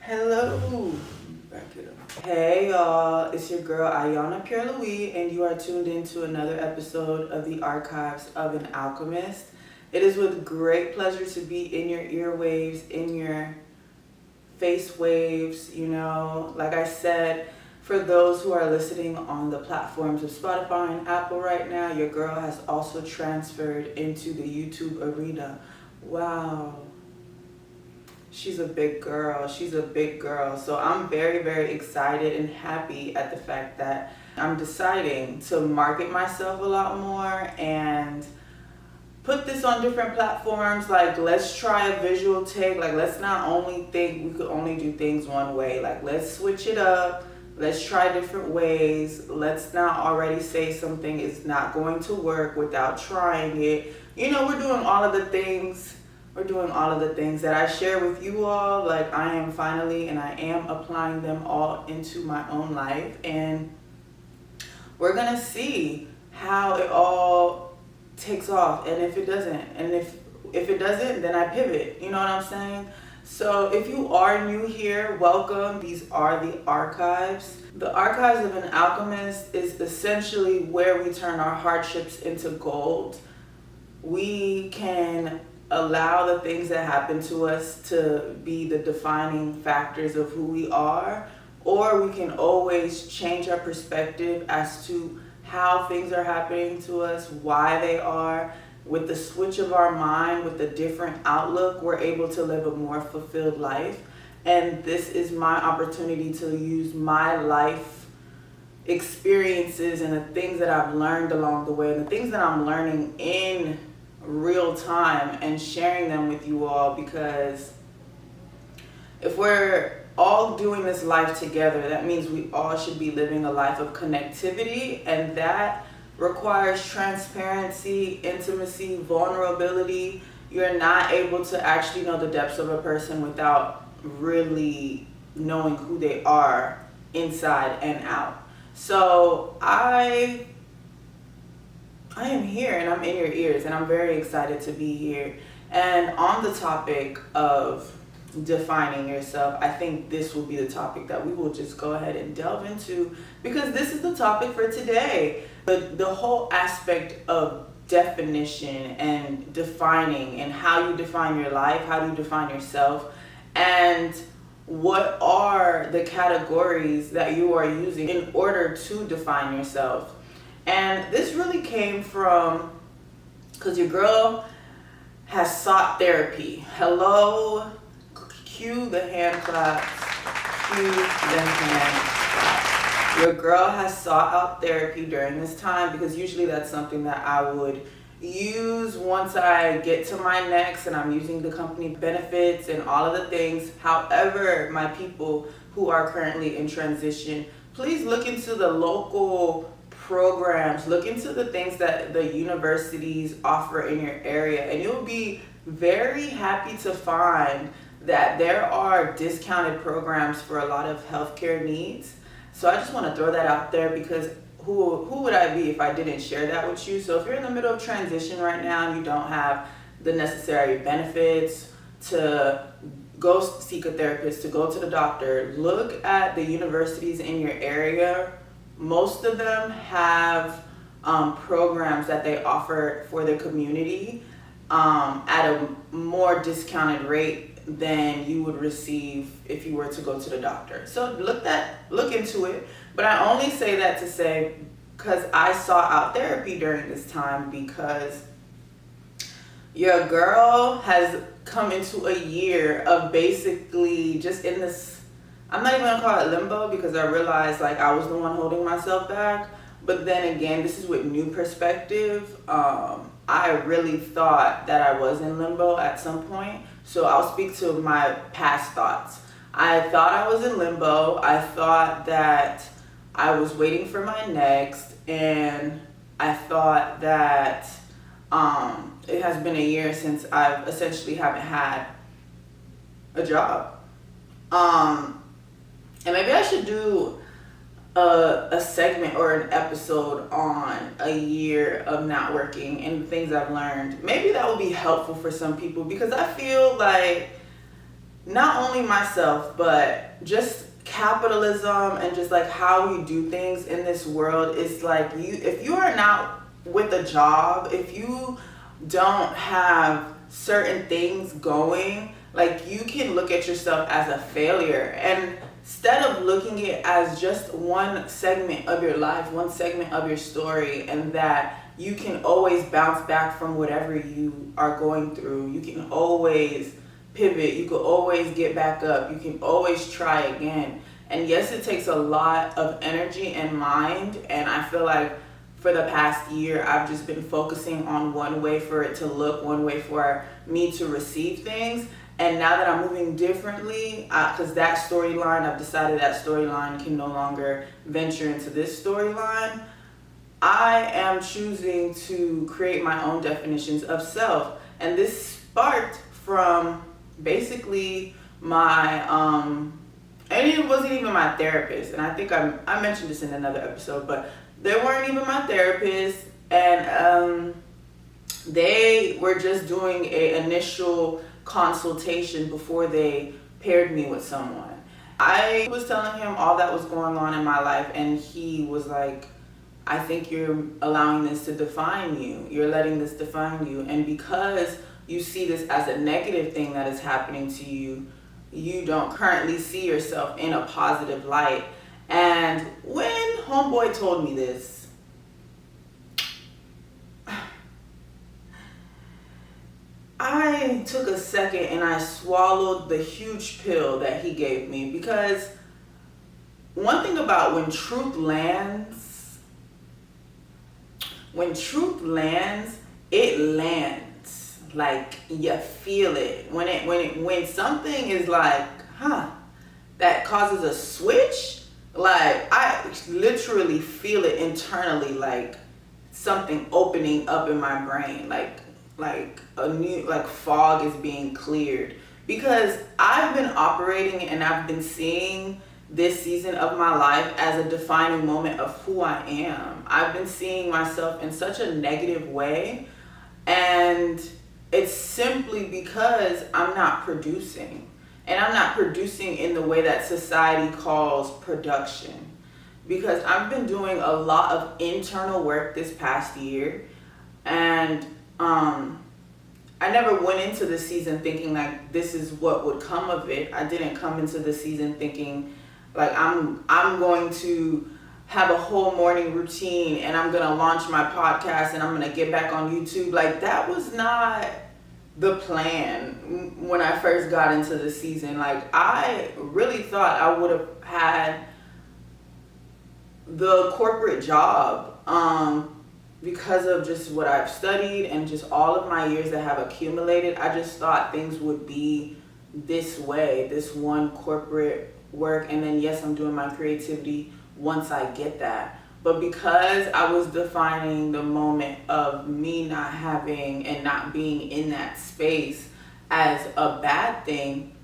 Hello. Back it up. Hey y'all, it's your girl Iyanna Pierre-Louis, and you are tuned into another episode of the Archives of an Alchemist. It is with great pleasure to be in your earwaves, in your face waves, Like I said, for those who are listening on the platforms of Spotify and Apple right now, your girl has also transferred into the YouTube arena. Wow. She's a big girl. She's a big girl. So I'm very, very excited and happy at the fact that I'm deciding to market myself a lot more and put this on different platforms. Like, let's try a visual take. Like, let's not only think we could only do things one way. Like, let's switch it up. Let's try different ways. Let's not already say something is not going to work without trying it. We're doing all of the things. We're doing all of the things that I share with you all. Like, I am finally, and I am applying them all into my own life. And we're going to see how it all takes off. And if it doesn't, and if it doesn't, then I pivot. You know what I'm saying? So if you are new here, welcome. These are the archives. The Archives of an Alchemist is essentially where we turn our hardships into gold. We can allow the things that happen to us to be the defining factors of who we are, or we can always change our perspective as to how things are happening to us, why they are. With the switch of our mind, with a different outlook, we're able to live a more fulfilled life. And this is my opportunity to use my life experiences and the things that I've learned along the way, and the things that I'm learning in real time, and sharing them with you all, because if we're all doing this life together, that means we all should be living a life of connectivity, and that requires transparency, intimacy, vulnerability. You're not able to actually know the depths of a person without really knowing who they are inside and out. So I am here, and I'm in your ears, and I'm very excited to be here. And on the topic of defining yourself, I think this will be the topic that we will just go ahead and delve into, because this is the topic for today. The whole aspect of definition and defining, and how you define your life, how do you define yourself, and what are the categories that you are using in order to define yourself. And this really came from, because your girl has sought therapy. Hello, cue the hand claps, cue the hand claps. Your girl has sought out therapy during this time, because usually that's something that I would use once I get to my next and I'm using the company benefits and all of the things. However, my people who are currently in transition, please look into the local programs, look into the things that the universities offer in your area, and you'll be very happy to find that there are discounted programs for a lot of healthcare needs. So I just want to throw that out there, because who would I be if I didn't share that with you? So if you're in the middle of transition right now and you don't have the necessary benefits to go seek a therapist, to go to the doctor, look at the universities in your area. Most of them have programs that they offer for the community at a more discounted rate than you would receive if you were to go to the doctor. So look into it. But I only say that to say, because I sought out therapy during this time, because your girl has come into a year of basically just in this, I'm not even gonna call it limbo, because I realized like I was the one holding myself back. But then again, this is with new perspective. I really thought that I was in limbo at some point. So I'll speak to my past thoughts. I thought I was in limbo. I thought that I was waiting for my next, and I thought that it has been a year since I've essentially haven't had a job. And maybe I should do a segment or an episode on a year of not working and the things I've learned. Maybe that will be helpful for some people, because I feel like not only myself, but just capitalism and just like how we do things in this world is like, if you are not with a job, if you don't have certain things going, like you can look at yourself as a failure. And instead of looking at it as just one segment of your life, one segment of your story, and that you can always bounce back from whatever you are going through, you can always pivot, you can always get back up, you can always try again. And yes, it takes a lot of energy and mind, and I feel like for the past year I've just been focusing on one way for it to look, one way for me to receive things. And now that I'm moving differently, because that storyline, I've decided that storyline can no longer venture into this storyline, I am choosing to create my own definitions of self. And this sparked from basically my, and it wasn't even my therapist. And I think I mentioned this in another episode, but they weren't even my therapist. And they were just doing an initial consultation before they paired me with someone. I was telling him all that was going on in my life, and he was like, I think you're allowing this to define you. You're letting this define you. And because you see this as a negative thing that is happening to you, you don't currently see yourself in a positive light. And when homeboy told me this, I took a second and I swallowed the huge pill that he gave me, because one thing about when truth lands, it lands. Like you feel it. When something is like, that causes a switch, like I literally feel it internally, like something opening up in my brain, like a new, like fog is being cleared. Because I've been operating and I've been seeing this season of my life as a defining moment of who I am. I've been seeing myself in such a negative way, and it's simply because I'm not producing. And I'm not producing in the way that society calls production. Because I've been doing a lot of internal work this past year, and I never went into the season thinking like this is what would come of it. I didn't come into the season thinking like I'm going to have a whole morning routine and I'm gonna launch my podcast and I'm gonna get back on YouTube. Like that was not the plan when I first got into the season. Like I really thought I would have had the corporate job because of just what I've studied and just all of my years that have accumulated. I just thought things would be this way, this one corporate work, and then yes, I'm doing my creativity once I get that. But because I was defining the moment of me not having and not being in that space as a bad thing,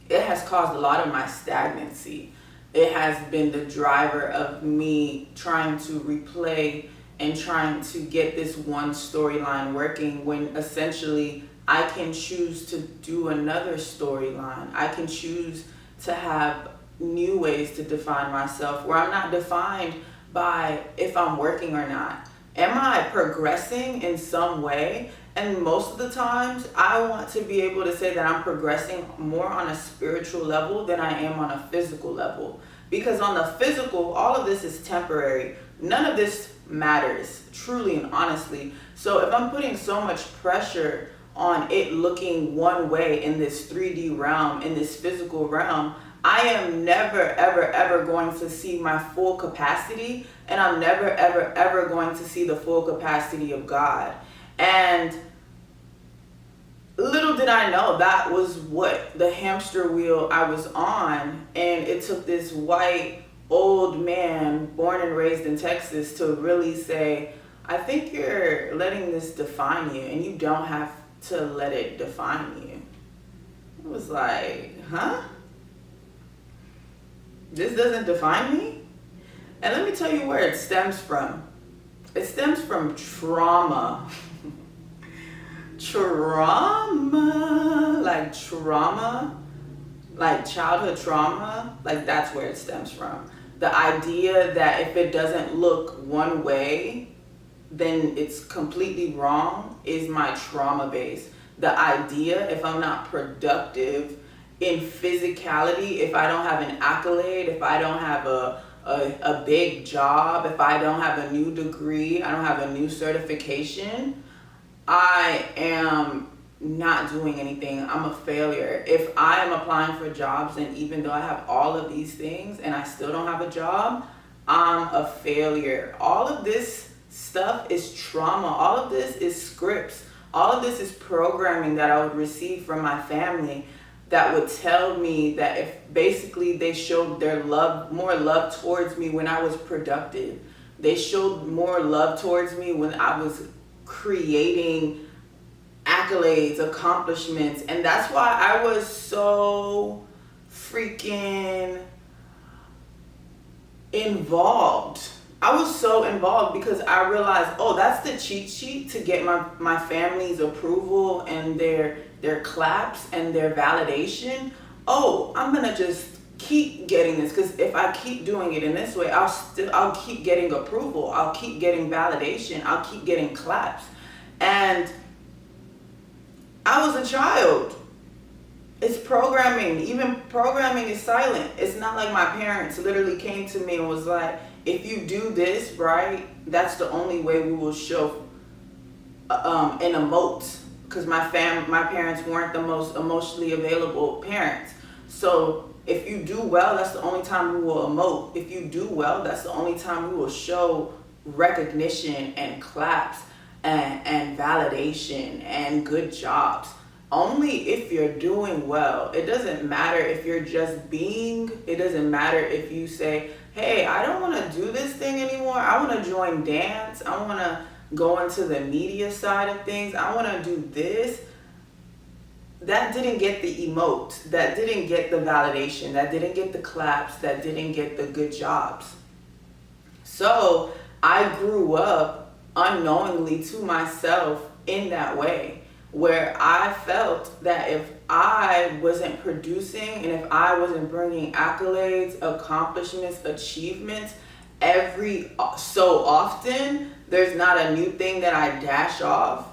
it has caused a lot of my stagnancy. It has been the driver of me trying to replay and trying to get this one storyline working, when essentially I can choose to do another storyline. I can choose to have new ways to define myself, where I'm not defined by if I'm working or not. Am I progressing in some way? And most of the times I want to be able to say that I'm progressing more on a spiritual level than I am on a physical level. Because on the physical, all of this is temporary. None of this matters, truly and honestly. So if I'm putting so much pressure on it looking one way in this 3D realm, in this physical realm, I am never, ever, ever going to see my full capacity, and I'm never, ever, ever going to see the full capacity of God. And little did I know that was what the hamster wheel I was on, and it took this white old man born and raised in Texas to really say, I think you're letting this define you, and you don't have to let it define you. It was like, this doesn't define me? And let me tell you where it stems from. It stems from trauma. trauma, like childhood trauma, like that's where it stems from. The idea that if it doesn't look one way, then it's completely wrong is my trauma base. The idea if I'm not productive in physicality, if I don't have an accolade, if I don't have a big job, if I don't have a new degree, I don't have a new certification, I am not doing anything. I'm a failure. If I am applying for jobs and even though I have all of these things and I still don't have a job, I'm a failure. All of this stuff is trauma. All of this is scripts. All of this is programming that I would receive from my family that would tell me that if basically they showed their love, more love towards me when I was productive. They showed more love towards me when I was creating accolades, accomplishments. And that's why I was so freaking involved. I was so involved because I realized, oh, that's the cheat sheet to get my family's approval and their claps and their validation. Oh, I'm gonna just keep getting this because if I keep doing it in this way, I'll keep getting approval. I'll keep getting validation. I'll keep getting claps. And I was a child. It's programming. Even programming is silent. It's not like my parents literally came to me and was like, if you do this right, that's the only way we will show and emote. Because my parents weren't the most emotionally available parents. So if you do well, that's the only time we will emote. If you do well, that's the only time we will show recognition and claps and validation and good jobs. Only if you're doing well. It doesn't matter if you're just being. It doesn't matter if you say, hey, I don't want to do this thing anymore. I want to join dance. I want to go into the media side of things. I want to do this. That didn't get the emote. That didn't get the validation. That didn't get the claps. That didn't get the good jobs. So I grew up unknowingly to myself in that way, where I felt that if I wasn't producing and if I wasn't bringing accolades, accomplishments, achievements every so often, there's not a new thing that I dash off,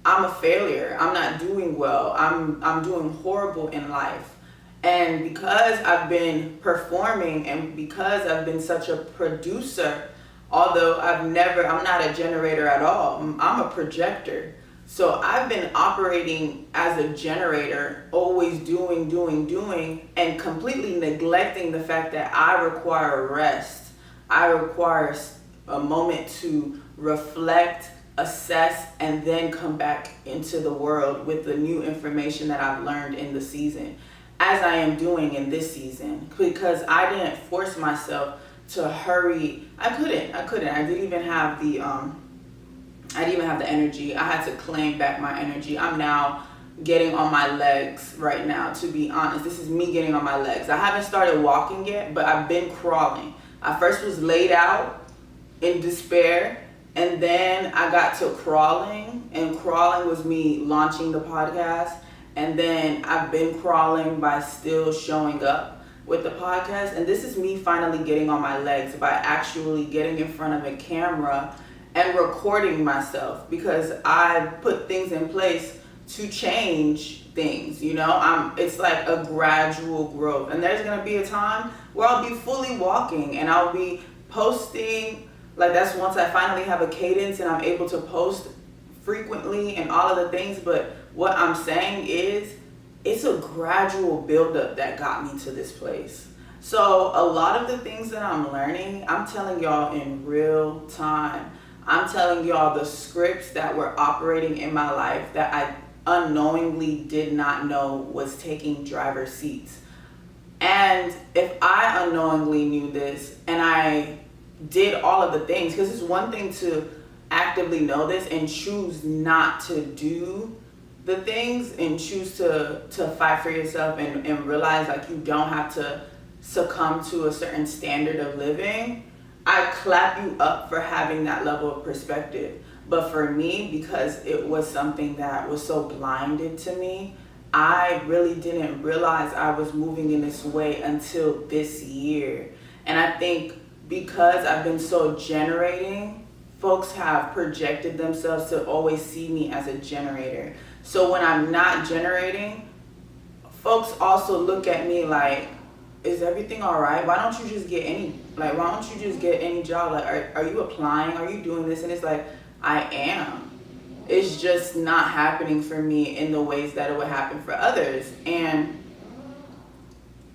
I'm a failure. I'm not doing well. I'm doing horrible in life. And because I've been performing and because I've been such a producer, although I'm not a generator at all, I'm a projector. So I've been operating as a generator, always doing, and completely neglecting the fact that I require rest. I require a moment to reflect, assess, and then come back into the world with the new information that I've learned in the season, as I am doing in this season, because I didn't force myself to hurry. I couldn't. I didn't even have the energy. I had to claim back my energy. I'm now getting on my legs right now, to be honest. This is me getting on my legs. I haven't started walking yet, but I've been crawling. I first was laid out in despair, and then I got to crawling, and crawling was me launching the podcast, and then I've been crawling by still showing up with the podcast, and this is me finally getting on my legs by actually getting in front of a camera and recording myself, because I put things in place to change things, it's like a gradual growth. And there's gonna be a time where I'll be fully walking and I'll be posting, like that's once I finally have a cadence and I'm able to post frequently and all of the things. But what I'm saying is, it's a gradual buildup that got me to this place. So a lot of the things that I'm learning, I'm telling y'all in real time. I'm telling y'all the scripts that were operating in my life that I unknowingly did not know was taking driver's seats. And if I unknowingly knew this and I did all of the things, because it's one thing to actively know this and choose not to do the things and choose to fight for yourself and realize like you don't have to succumb to a certain standard of living. I clap you up for having that level of perspective. But for me, because it was something that was so blinded to me, I really didn't realize I was moving in this way until this year. And I think because I've been so generating, folks have projected themselves to always see me as a generator. So when I'm not generating, folks also look at me like, is everything all right? Why don't you just get any job? Like, are you applying? Are you doing this? And it's like, I am. It's just not happening for me in the ways that it would happen for others. And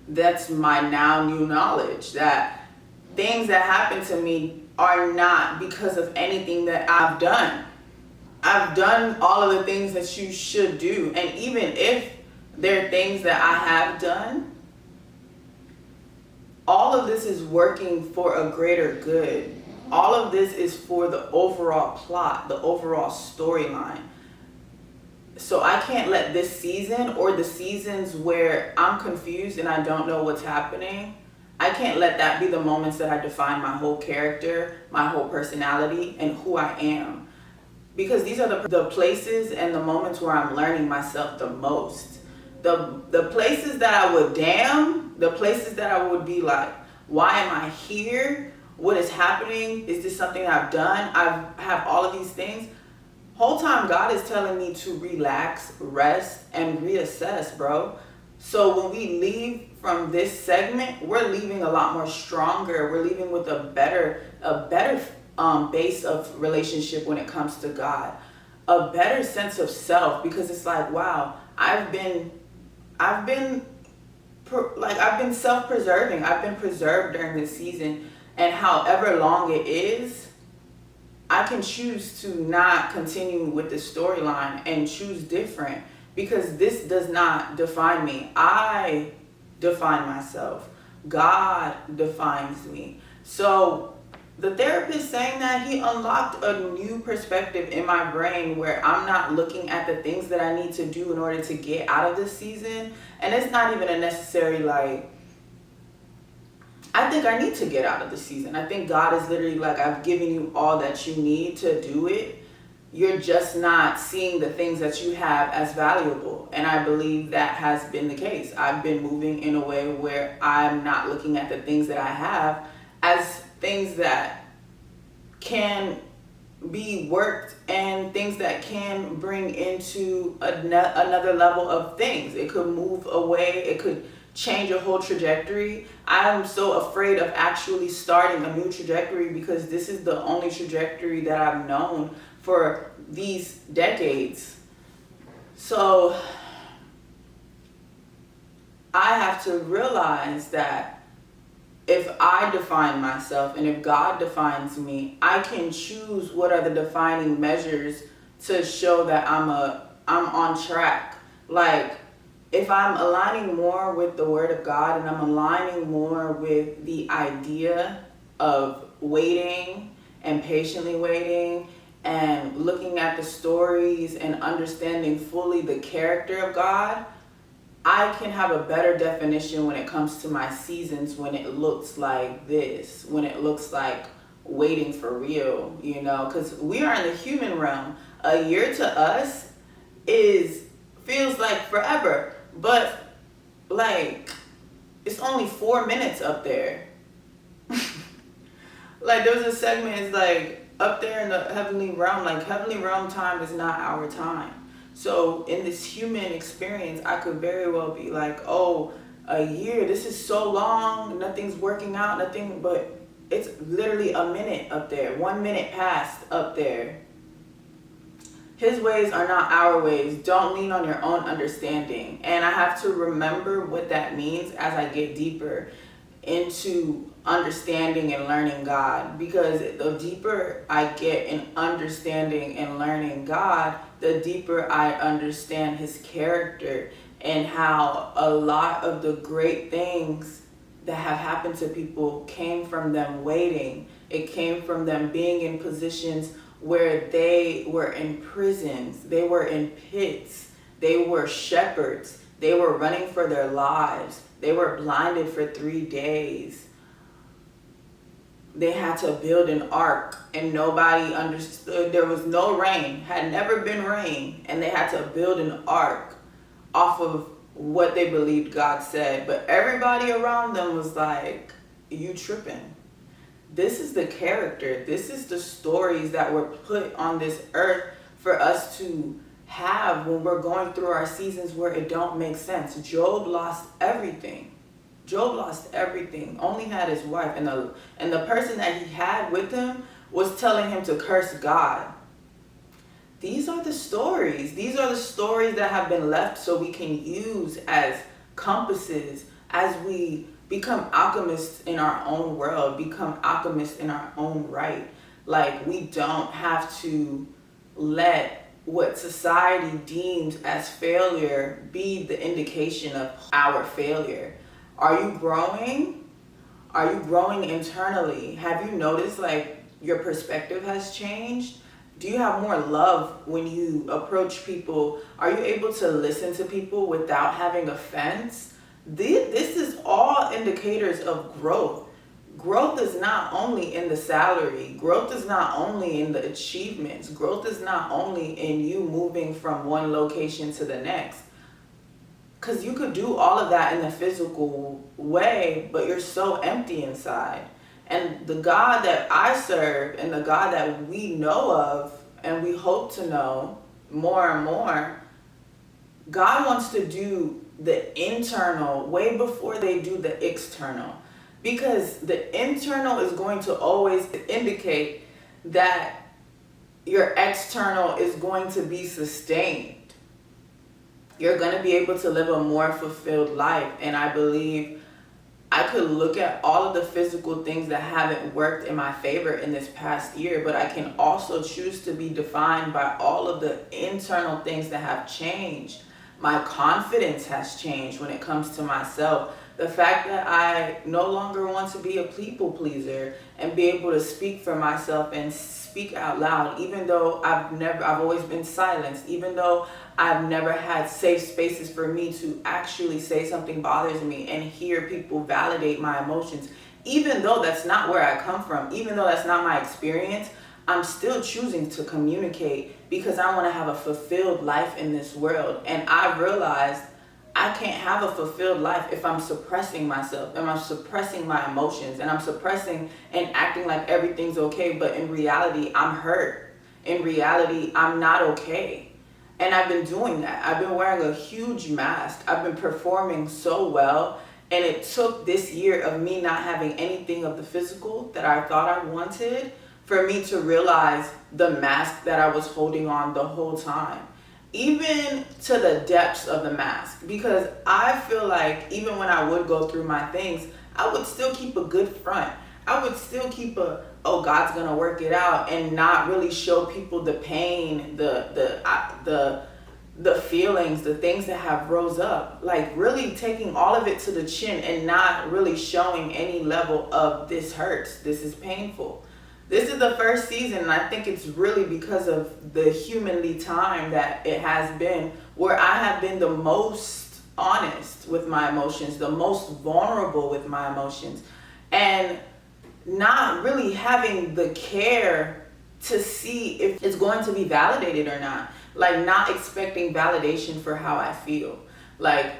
that's my now new knowledge, that things that happen to me are not because of anything that I've done. I've done all of the things that you should do. And even if there are things that I have done, all of this is working for a greater good. All of this is for the overall plot, the overall storyline. So I can't let this season or the seasons where I'm confused and I don't know what's happening, I can't let that be the moments that I define my whole character, my whole personality, and who I am. Because these are the places and the moments where I'm learning myself the most. The places that I would the places that I would be like, why am I here? What is happening? Is this something I've done? I have all of these things. Whole time God is telling me to relax, rest, and reassess, bro. So when we leave from this segment, we're leaving a lot more stronger. We're leaving with a better base of relationship when it comes to God, a better sense of self, because it's like, wow, I've been self-preserving. I've been preserved during this season, and however long it is, I can choose to not continue with the storyline and choose different, because this does not define me. I define myself. God defines me. So the therapist saying that, he unlocked a new perspective in my brain where I'm not looking at the things that I need to do in order to get out of this season. And it's not even a necessary like, I think I need to get out of the season. I think God is literally like, I've given you all that you need to do it. You're just not seeing the things that you have as valuable. And I believe that has been the case. I've been moving in a way where I'm not looking at the things that I have as things that can be worked and things that can bring into another level of things. It could move away. It could change a whole trajectory. I'm so afraid of actually starting a new trajectory because this is the only trajectory that I've known for these decades. So I have to realize that if I define myself and if God defines me, I can choose what are the defining measures to show that I'm on track. Like, if I'm aligning more with the Word of God and I'm aligning more with the idea of waiting and patiently waiting and looking at the stories and understanding fully the character of God, I can have a better definition when it comes to my seasons, when it looks like this, when it looks like waiting for real, you know, because we are in the human realm. A year to us feels like forever, but like it's only 4 minutes up there. Like there was a segment, it's like up there in the heavenly realm, like heavenly realm time is not our time. So in this human experience, I could very well be like, oh, a year, this is so long, nothing's working out, nothing, but it's literally a minute up there, 1 minute past up there. His ways are not our ways. Don't lean on your own understanding. And I have to remember what that means as I get deeper into understanding and learning God. Because the deeper I get in understanding and learning God, the deeper I understand his character and how a lot of the great things that have happened to people came from them waiting. It came from them being in positions where they were in prisons, they were in pits, they were shepherds, they were running for their lives, they were blinded for 3 days. they had to build an ark, and nobody understood. There was no rain, had never been rain, and they had to build an ark off of what they believed God said. But everybody around them was like, you tripping. This is the character. This is the stories that were put on this earth for us to have when we're going through our seasons where it don't make sense. Job lost everything. Job lost everything, only had his wife, and the person that he had with him was telling him to curse God. These are the stories. These are the stories that have been left so we can use as compasses as we become alchemists in our own world, become alchemists in our own right. Like, we don't have to let what society deems as failure be the indication of our failure. Are you growing? Are you growing internally? Have you noticed like your perspective has changed? Do you have more love when you approach people? Are you able to listen to people without having offense? This is all indicators of growth. Growth is not only in the salary. Growth is not only in the achievements. Growth is not only in you moving from one location to the next. Because you could do all of that in the physical way, but you're so empty inside. And the God that I serve and the God that we know of and we hope to know more and more, God wants to do the internal way before they do the external. Because the internal is going to always indicate that your external is going to be sustained. You're going to be able to live a more fulfilled life. And I believe I could look at all of the physical things that haven't worked in my favor in this past year, but I can also choose to be defined by all of the internal things that have changed. My confidence has changed when it comes to myself. The fact that I no longer want to be a people pleaser and be able to speak for myself and speak out loud, even though I've always been silenced, even though I've never had safe spaces for me to actually say something bothers me and hear people validate my emotions. Even though that's not where I come from, even though that's not my experience, I'm still choosing to communicate because I want to have a fulfilled life in this world. And I realized I can't have a fulfilled life if I'm suppressing myself, and I'm suppressing my emotions, and I'm suppressing and acting like everything's okay, but in reality, I'm hurt. In reality, I'm not okay. And I've been doing that. I've been wearing a huge mask. I've been performing so well, and it took this year of me not having anything of the physical that I thought I wanted for me to realize the mask that I was holding on the whole time. Even to the depths of the mask, because I feel like even when I would go through my things, I would still keep a good front. I would still keep oh, God's gonna work it out, and not really show people the pain, the feelings, the things that have rose up. Like really taking all of it to the chin and not really showing any level of this hurts, this is painful. This is the first season, and I think it's really because of the humanly time that it has been, where I have been the most honest with my emotions, the most vulnerable with my emotions, and not really having the care to see if it's going to be validated or not. Like not expecting validation for how I feel. Like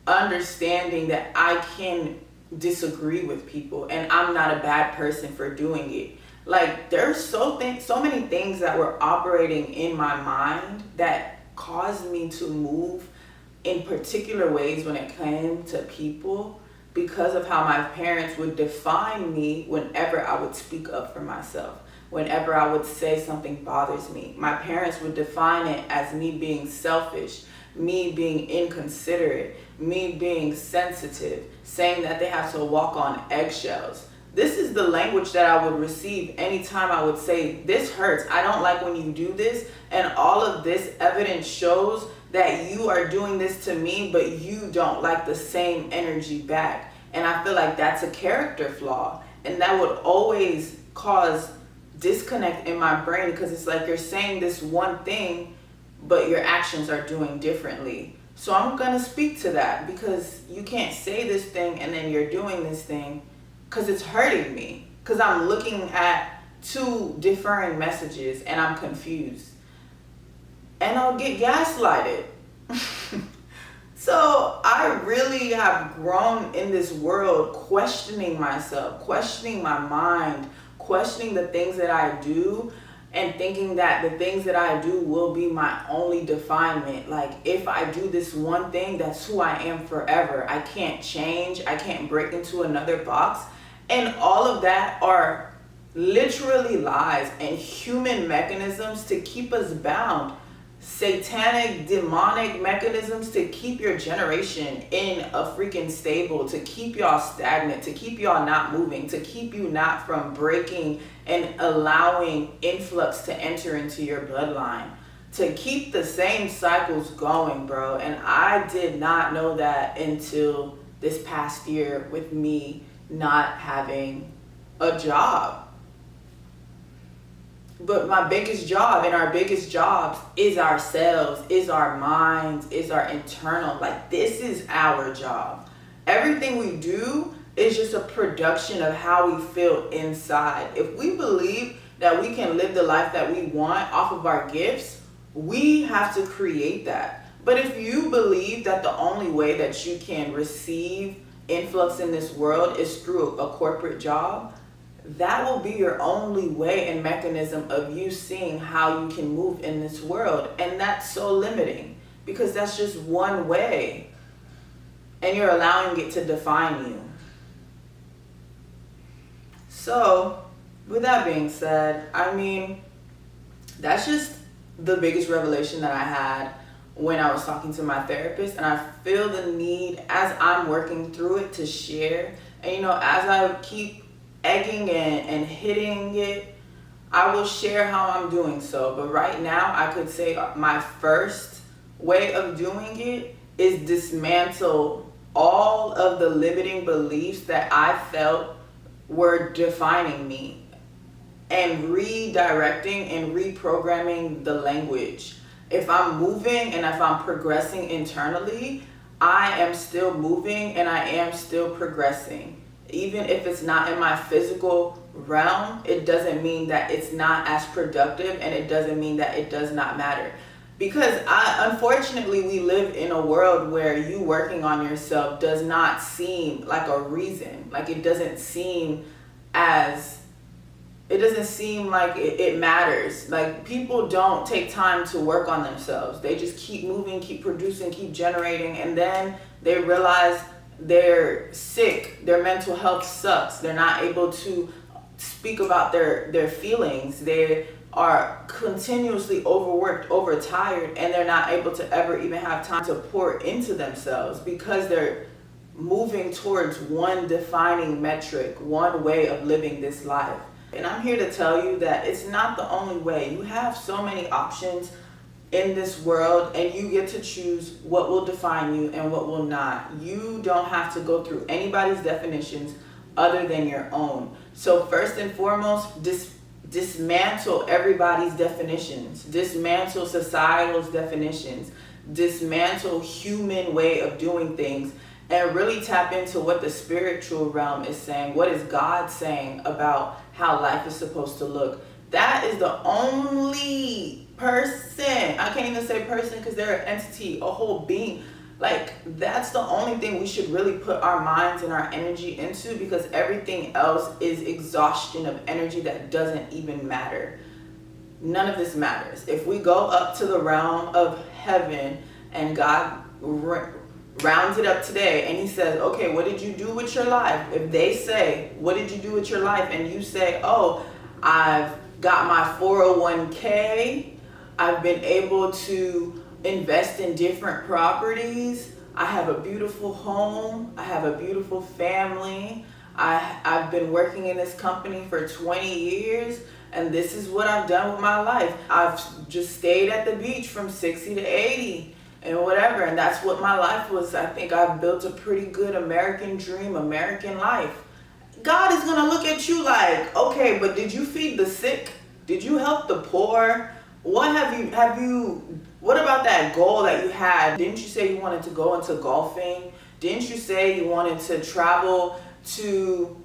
understanding that I can disagree with people and I'm not a bad person for doing it. Like there's so many things that were operating in my mind that caused me to move in particular ways when it came to people, because of how my parents would define me whenever I would speak up for myself. Whenever I would say something bothers me, my parents would define it as me being selfish, me being inconsiderate, me being sensitive, saying that they have to walk on eggshells. This is the language that I would receive anytime I would say, this hurts, I don't like when you do this, and all of this evidence shows that you are doing this to me, but you don't like the same energy back. And I feel like that's a character flaw, and that would always cause disconnect in my brain, because it's like you're saying this one thing, but your actions are doing differently. So I'm gonna speak to that, because you can't say this thing and then you're doing this thing, because it's hurting me. because I'm looking at two differing messages and I'm confused. And I'll get gaslighted. So I really have grown in this world questioning myself, questioning my mind, questioning the things that I do, and thinking that the things that I do will be my only definement. Like, if I do this one thing, that's who I am forever. I can't change. I can't break into another box. And all of that are literally lies and human mechanisms to keep us bound. Satanic, demonic mechanisms to keep your generation in a freaking stable, to keep y'all stagnant, to keep y'all not moving, to keep you not from breaking and allowing influx to enter into your bloodline, to keep the same cycles going, bro. And I did not know that until this past year with me not having a job. But my biggest job and our biggest jobs is ourselves, is our minds, is our internal. Like, this is our job. Everything we do is just a production of how we feel inside. If we believe that we can live the life that we want off of our gifts, we have to create that. But if you believe that the only way that you can receive influx in this world is through a corporate job, that will be your only way and mechanism of you seeing how you can move in this world. And that's so limiting, because that's just one way. And you're allowing it to define you. So, with that being said, I mean, that's just the biggest revelation that I had when I was talking to my therapist. And I feel the need, as I'm working through it, to share. And, you know, as I keep egging and hitting it, I will share how I'm doing so. But right now, I could say my first way of doing it is dismantle all of the limiting beliefs that I felt were defining me, and redirecting and reprogramming the language. If I'm moving and if I'm progressing internally, I am still moving and I am still progressing. Even if it's not in my physical realm, it doesn't mean that it's not as productive, and it doesn't mean that it does not matter. Because unfortunately, we live in a world where you working on yourself does not seem like a reason. Like, it doesn't seem like it matters. Like, people don't take time to work on themselves. They just keep moving, keep producing, keep generating, and then they realize they're sick, their mental health sucks, they're not able to speak about their feelings, they are continuously overworked, overtired, and they're not able to ever even have time to pour into themselves, because they're moving towards one defining metric, one way of living this life. And I'm here to tell you that it's not the only way. You have so many options in this world, and you get to choose what will define you and what will not. You don't have to go through anybody's definitions other than your own. So first and foremost, dismantle everybody's definitions, dismantle societal's definitions, dismantle human way of doing things, and really tap into what the spiritual realm is saying. What is God saying about how life is supposed to look? That is the only person, I can't even say person because they're an entity, a whole being. Like, that's the only thing we should really put our minds and our energy into, because everything else is exhaustion of energy that doesn't even matter. None of this matters. If we go up to the realm of heaven and God rounds it up today and he says, okay, what did you do with your life? If they say, what did you do with your life? And you say, oh, I've got my 401k, I've been able to invest in different properties, I have a beautiful home, I have a beautiful family, I've been working in this company for 20 years, and this is what I've done with my life. I've just stayed at the beach from 60 to 80 and whatever, and that's what my life was. I think I've built a pretty good American dream, American life. God is gonna look at you like, okay, but did you feed the sick? Did you help the poor? What what about that goal that you had? Didn't you say you wanted to go into golfing? Didn't you say you wanted to travel to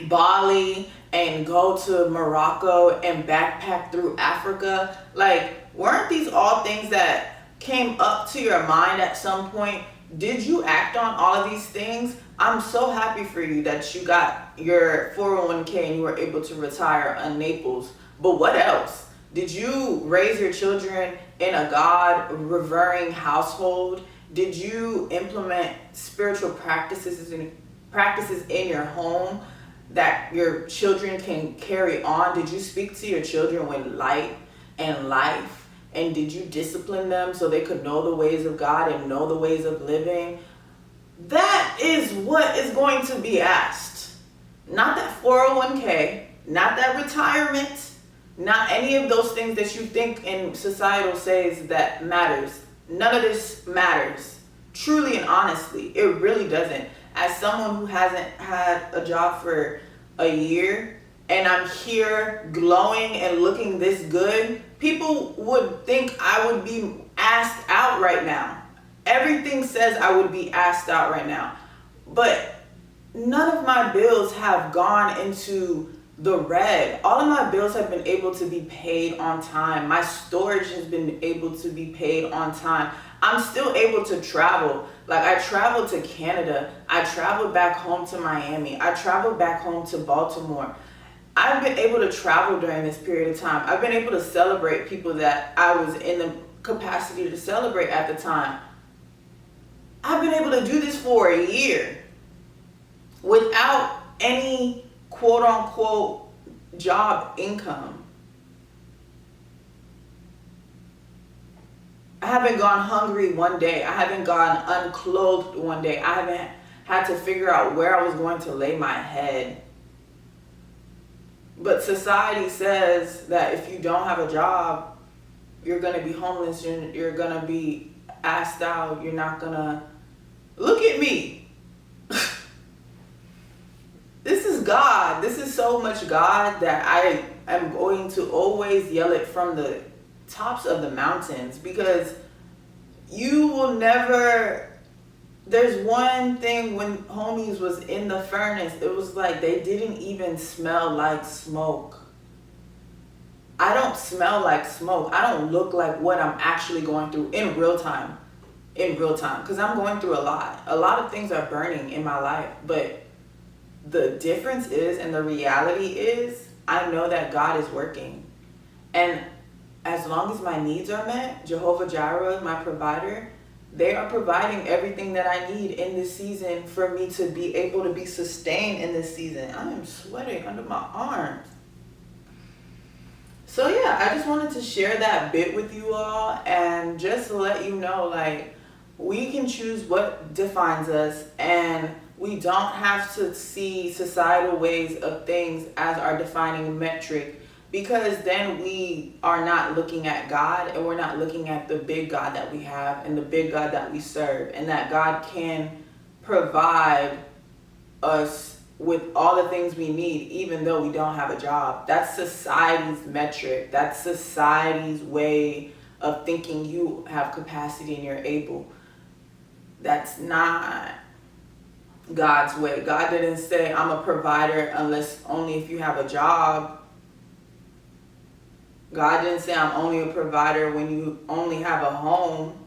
Bali and go to Morocco and backpack through Africa. Like, weren't these all things that came up to your mind at some point? Did you act on all of these things? I'm so happy for you that you got your 401k and you were able to retire in Naples. But what else? Did you raise your children in a God revering household? Did you implement spiritual practices in your home that your children can carry on? Did you speak to your children with light and life? And did you discipline them so they could know the ways of God and know the ways of living? That is what is going to be asked. Not that 401k, not that retirement, not any of those things that you think in societal says that matters. None of this matters. Truly and honestly, it really doesn't. As someone who hasn't had a job for a year and I'm here glowing and looking this good, people would think I would be asked out right now. Everything says I would be asked out right now. But none of my bills have gone into the red. All of my bills have been able to be paid on time. My storage has been able to be paid on time. I'm still able to travel. Like, I traveled to Canada. I traveled back home to Miami. I traveled back home to Baltimore. I've been able to travel during this period of time. I've been able to celebrate people that I was in the capacity to celebrate at the time. I've been able to do this for a year without any quote unquote job income. I haven't gone hungry one day. I haven't gone unclothed one day. I haven't had to figure out where I was going to lay my head. But society says that if you don't have a job, you're going to be homeless, you're going to be asked out, you're not going to... Look at me. This is God. This is so much God that I am going to always yell it from the tops of the mountains, because you will never... There's one thing, when homies was in the furnace, it was like they didn't even smell like smoke. I don't smell like smoke. I don't look like what I'm actually going through in real time. Because I'm going through a lot. A lot of things are burning in my life, but the difference is, and the reality is, I know that God is working. And as long as my needs are met, Jehovah Jireh, my provider, they are providing everything that I need in this season for me to be able to be sustained in this season. I am sweating under my arms. So yeah, I just wanted to share that bit with you all and just let you know, like, we can choose what defines us, and we don't have to see societal ways of things as our defining metric, because then we are not looking at God, and we're not looking at the big God that we have and the big God that we serve, and that God can provide us with all the things we need even though we don't have a job. That's society's metric. That's society's way of thinking you have capacity and you're able. That's not God's way. God didn't say I'm a provider unless only if you have a job. God didn't say I'm only a provider when you only have a home.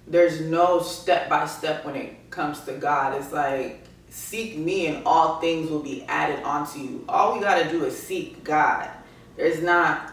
There's no step-by-step when it comes to God. It's like, seek me and all things will be added onto you. All we got to do is seek God. There's not,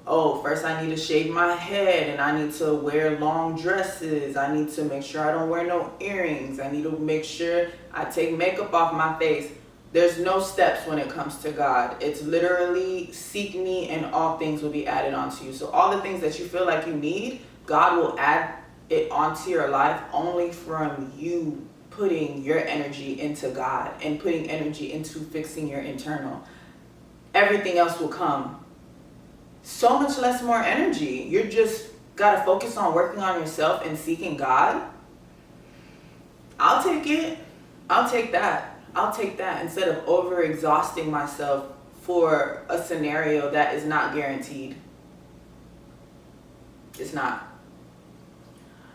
oh, first I need to shave my head and I need to wear long dresses. I need to make sure I don't wear no earrings. I need to make sure I take makeup off my face. There's no steps when it comes to God. It's literally seek me and all things will be added onto you. So all the things that you feel like you need, God will add it onto your life only from you putting your energy into God and putting energy into fixing your internal. Everything else will come. So much less more energy. You're just got to focus on working on yourself and seeking God. I'll take it. I'll take that. I'll take that instead of over-exhausting myself for a scenario that is not guaranteed. It's not.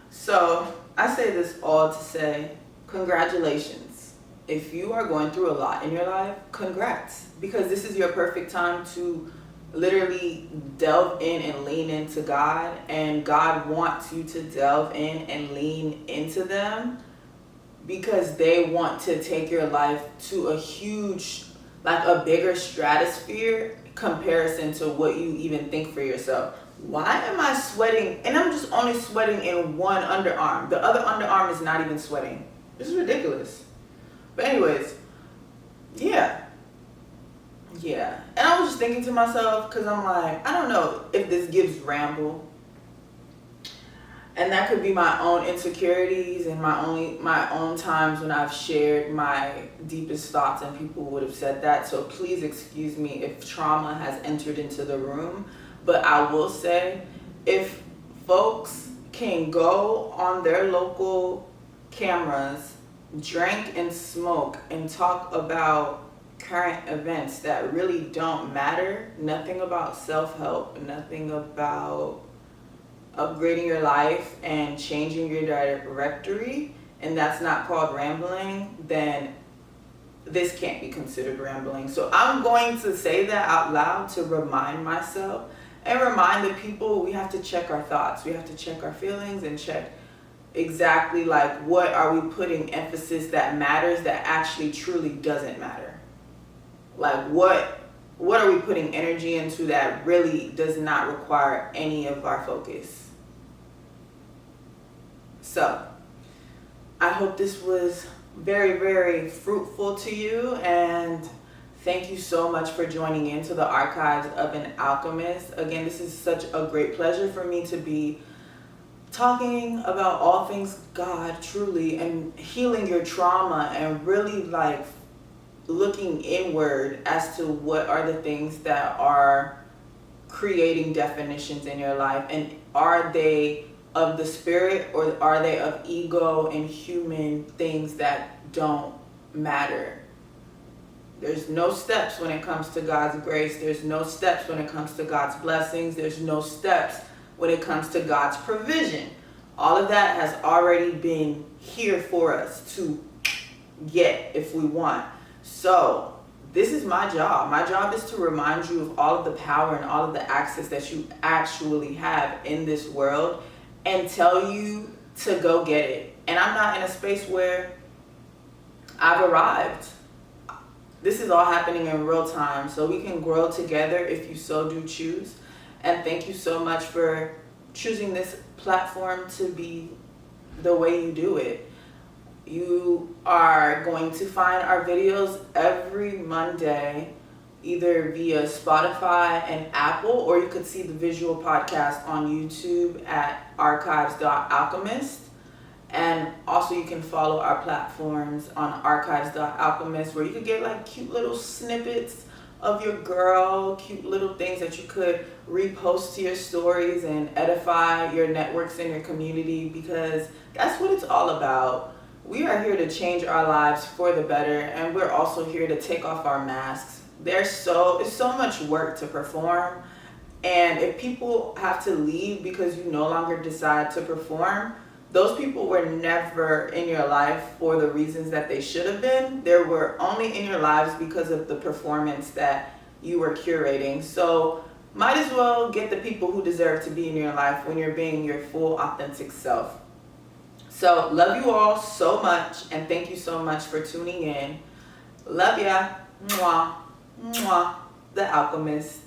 So I say this all to say, congratulations. if you are going through a lot in your life, congrats, because this is your perfect time to literally delve in and lean into God, and God wants you to delve in and lean into them, because they want to take your life to a huge, like a bigger stratosphere comparison to what you even think for yourself. Why am I sweating? And I'm just only sweating in one underarm. The other underarm is not even sweating. This is ridiculous. But anyways, yeah. And I was just thinking to myself, because I'm like, I don't know if this gives ramble. And that could be my own insecurities and my own times when I've shared my deepest thoughts and people would have said that. So please excuse me if trauma has entered into the room. But I will say, if folks can go on their local cameras, drink and smoke and talk about current events that really don't matter, nothing about self-help, nothing about upgrading your life and changing your directory, and that's not called rambling, then this can't be considered rambling. So I'm going to say that out loud to remind myself and remind the people, we have to check our thoughts, we have to check our feelings, and check exactly like what are we putting emphasis that matters that actually truly doesn't matter. Like what are we putting energy into that really does not require any of our focus. So I hope this was very, very fruitful to you, and thank you so much for joining into the Archives of an Alchemist. Again, this is such a great pleasure for me to be talking about all things God, truly, and healing your trauma, and really like looking inward as to what are the things that are creating definitions in your life, and are they of the spirit or are they of ego and human things that don't matter. There's no steps when it comes to God's grace. There's no steps when it comes to God's blessings. There's no steps when it comes to God's provision. All of that has already been here for us to get if we want. So this is my job. My job is to remind you of all of the power and all of the access that you actually have in this world, and tell you to go get it. And I'm not in a space where I've arrived. This is all happening in real time, so we can grow together if you so do choose. And thank you so much for choosing this platform to be the way you do it. You are going to find our videos every Monday, either via Spotify and Apple, or you could see the visual podcast on YouTube at archives.alchemist. And also you can follow our platforms on archives.alchemist, where you could get like cute little snippets of your girl, cute little things that you could repost to your stories and edify your networks and your community, because that's what it's all about. We are here to change our lives for the better, and we're also here to take off our masks. It's so much work to perform, and if people have to leave because you no longer decide to perform, those people were never in your life for the reasons that they should have been. They were only in your lives because of the performance that you were curating. So might as well get the people who deserve to be in your life when you're being your full authentic self. So love you all so much, and thank you so much for tuning in. Love ya. Mwah. Mwah. The Alchemist.